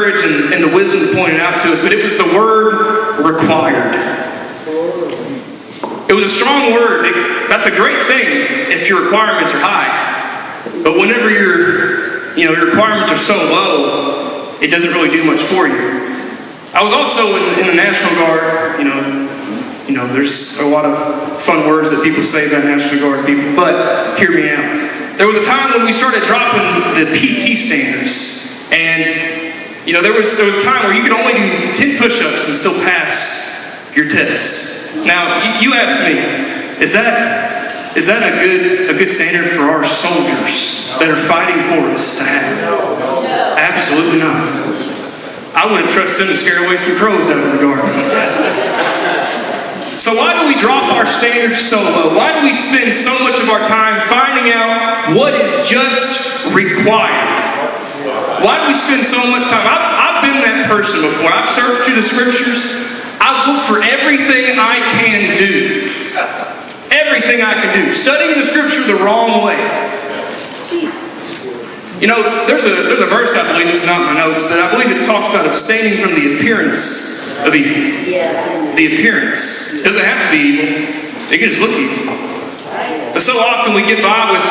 courage and the wisdom to point it out to us, but it was the word required. It was a strong word. That's a great thing if your requirements are high. But whenever your requirements are so low, it doesn't really do much for you. I was also in the National Guard. There's a lot of fun words that people say about National Guard people, but hear me out. There was a time when we started dropping the PT standards, and there was a time where you could only do 10 push-ups and still pass your test. Now, you ask me, is that a good standard for our soldiers that are fighting for us to have? Absolutely not. I wouldn't trust them to scare away some crows out of the garden. So why do we drop our standards so low? Why do we spend so much of our time finding out what is just required? Why do we spend so much time? I've been that person before. I've searched through the scriptures. I've looked for everything I can do. Everything I can do. Studying the scripture the wrong way. There's a verse, I believe, it's not in my notes, but I believe it talks about abstaining from the appearance of evil. The appearance. It doesn't have to be evil. It can just look evil. But so often we get by with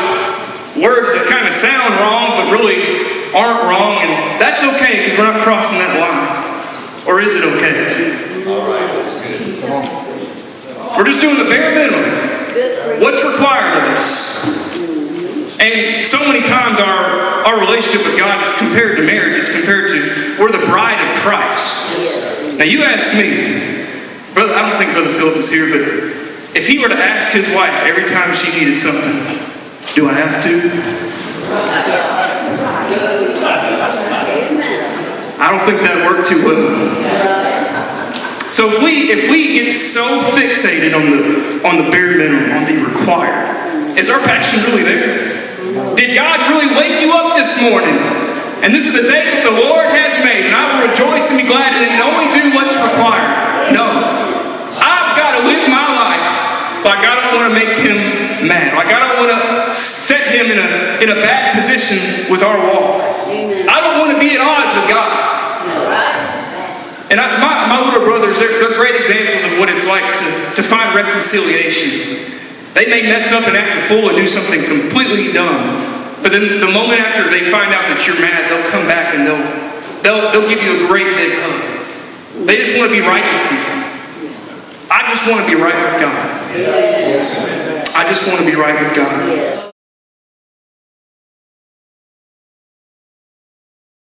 words that kind of sound wrong, but really aren't wrong, and that's okay because we're not crossing that line. Or is it okay? All right, that's good. Come on. We're just doing the bare minimum. What's required of us? And so many times our relationship with God is compared to marriage. It's compared to, we're the bride of Christ. Now you ask me, brother, I don't think Brother Phillips is here, but if he were to ask his wife every time she needed something, do I have to? I don't think that worked too well. So if we get so fixated on the bare minimum, on the required, is our passion really there? Did God really wake you up this morning? And this is the day that the Lord has made, and I will rejoice and be glad in it and only do what's required. No. I've got to live my life like I don't want to make him mad. Like I don't want to set him in a bad position with our walk. I don't want to be at odds with God. And my little brothers, they're great examples of what it's like to find reconciliation. They may mess up and act a fool and do something completely dumb. But then the moment after they find out that you're mad, they'll come back and they'll give you a great big hug. They just want to be right with you. I just want to be right with God. I just want to be right with God.